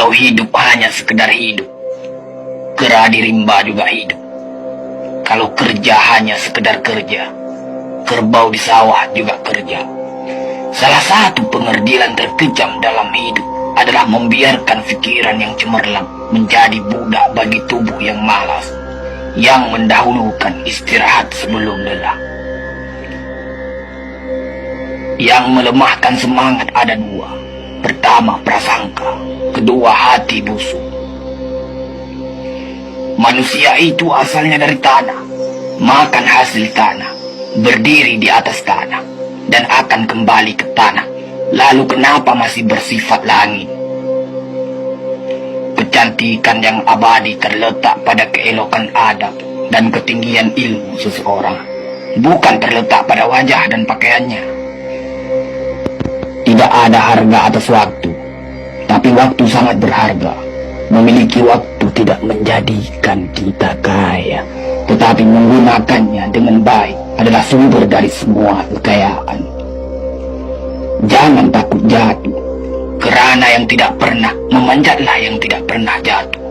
Kalau hidup hanya sekedar hidup, kera di rimba juga hidup. Kalau kerja hanya sekedar kerja, kerbau di sawah juga kerja. Salah satu pengerdilan terkejam dalam hidup adalah membiarkan pikiran yang cemerlang menjadi budak bagi tubuh yang malas, yang mendahulukan istirahat sebelum lelah. Yang melemahkan semangat ada dua. Pertama, prasangka. Kedua, hati busuk. Manusia itu asalnya dari tanah, makan hasil tanah, berdiri di atas tanah, dan akan kembali ke tanah. Lalu kenapa masih bersifat langit? Kecantikan yang abadi terletak pada keelokan adab dan ketinggian ilmu seseorang, bukan terletak pada wajah dan pakaiannya. Tidak ada harga atas waktu, tapi waktu sangat berharga. Memiliki waktu tidak menjadikan kita kaya, tetapi menggunakannya dengan baik adalah sumber dari semua kekayaan. Jangan takut jatuh, kerana yang tidak pernah memanjatlah yang tidak pernah jatuh.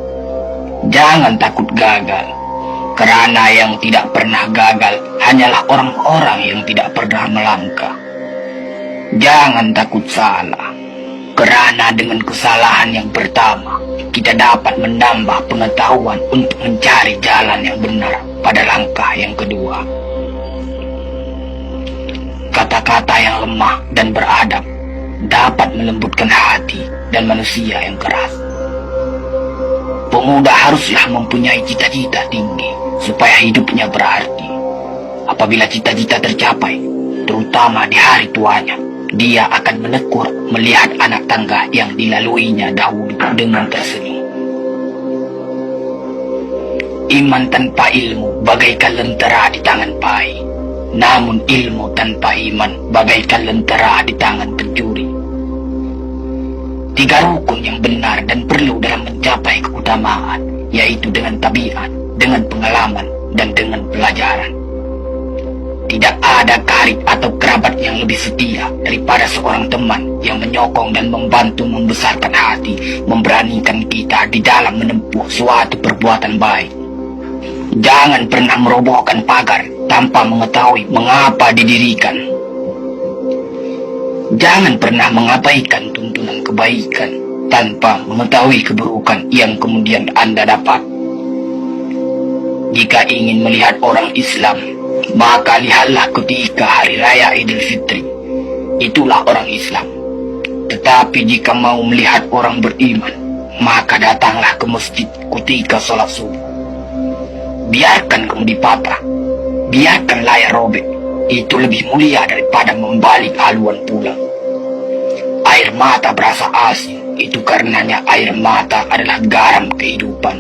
Jangan takut gagal, kerana yang tidak pernah gagal hanyalah orang-orang yang tidak pernah melangkah. Jangan takut salah, kerana dengan kesalahan yang pertama, kita dapat menambah pengetahuan untuk mencari jalan yang benar pada langkah yang kedua. Kata-kata yang lemah dan beradab dapat melembutkan hati dan manusia yang keras. Pemuda haruslah mempunyai cita-cita tinggi supaya hidupnya berarti. Apabila cita-cita tercapai, terutama di hari tuanya, dia akan menekur melihat anak tangga yang dilaluinya dahulu dengan tersenyum. Iman tanpa ilmu bagaikan lentera di tangan pai, namun ilmu tanpa iman bagaikan lentera di tangan pencuri. Tiga rukun yang benar dan perlu dalam mencapai keutamaan, yaitu dengan tabiat, dengan pengalaman, dan dengan pelajaran. Tidak ada karib atau kerabat yang lebih setia daripada seorang teman yang menyokong dan membantu membesarkan hati, memberanikan kita di dalam menempuh suatu perbuatan baik. Jangan pernah merobohkan pagar tanpa mengetahui mengapa didirikan. Jangan pernah mengabaikan tuntunan kebaikan tanpa mengetahui keburukan yang kemudian Anda dapat. Jika ingin melihat orang Islam, maka lihatlah ketika hari raya Idul Fitri. Itulah orang Islam. Tetapi jika mau melihat orang beriman, maka datanglah ke masjid ketika sholat subuh. Biarkan kamu dipatah, biarkan layar robek, itu lebih mulia daripada membalik haluan pulang. Air mata berasa asin, itu karenanya air mata adalah garam kehidupan.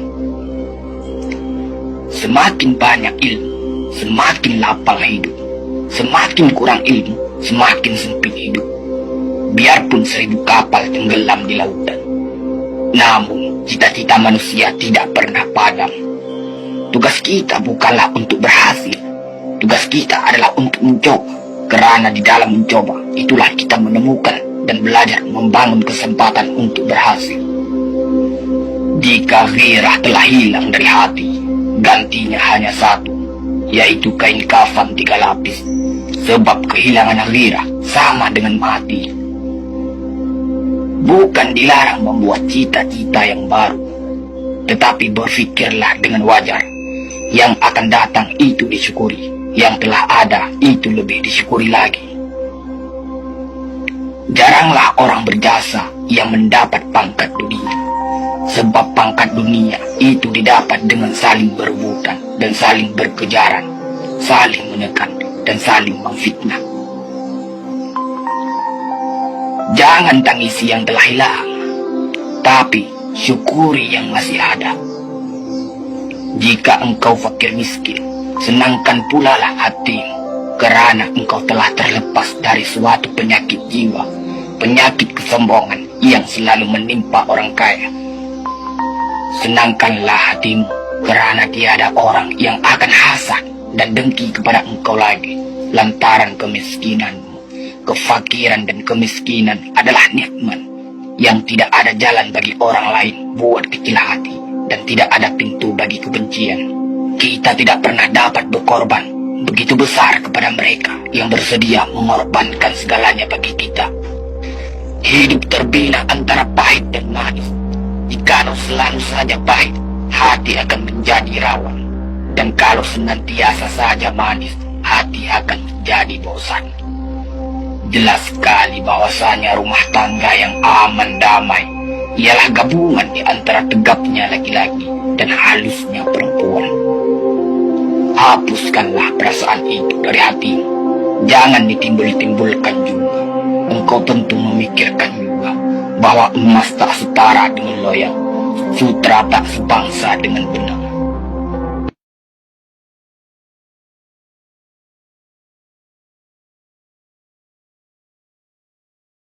Semakin banyak ilmu, semakin lapang hidup. Semakin kurang ilmu, semakin sempit hidup. Biarpun 1000 kapal tenggelam di lautan, namun cita-cita manusia tidak pernah padam. Tugas kita bukanlah untuk berhasil, tugas kita adalah untuk mencoba. Kerana di dalam mencoba, itulah kita menemukan dan belajar membangun kesempatan untuk berhasil. Jika gairah telah hilang dari hati, gantinya hanya satu, yaitu kain kafan 3 lapis. Sebab kehilangan gairah sama dengan mati. Bukan dilarang membuat cita-cita yang baru, tetapi berfikirlah dengan wajar. Yang akan datang itu disyukuri, yang telah ada itu lebih disyukuri lagi. Jaranglah orang berjasa yang mendapat pangkat dunia, sebab pangkat dunia itu didapat dengan saling berebutan dan saling berkejaran, saling menekan dan saling memfitnah. Jangan tangisi yang telah hilang, tapi syukuri yang masih ada. Jika engkau fakir miskin, senangkan pula lah hatimu, kerana engkau telah terlepas dari suatu penyakit jiwa, penyakit kesombongan yang selalu menimpa orang kaya. Senangkanlah hatimu, kerana tiada orang yang akan hasad dan dengki kepada engkau lagi, lantaran kemiskinanmu. Kefakiran dan kemiskinan adalah nikmat, yang tidak ada jalan bagi orang lain buat kecil hati, dan tidak ada pintu bagi kebencian. Kita tidak pernah dapat berkorban begitu besar kepada mereka yang bersedia mengorbankan segalanya bagi kita. Hidup terbina antara pahit dan manis. Jikalau selalu saja pahit, hati akan menjadi rawan. Dan kalau senantiasa saja manis, hati akan menjadi bosan. Jelas sekali bahwasanya rumah tangga yang aman damai ialah gabungan di antara tegapnya laki-laki dan halusnya perempuan. Hapuskanlah perasaan itu dari hatimu. Jangan ditimbul-timbulkan juga. Engkau tentu memikirkan juga bahwa emas tak setara dengan loyang, sutra tak sebangsa dengan benang.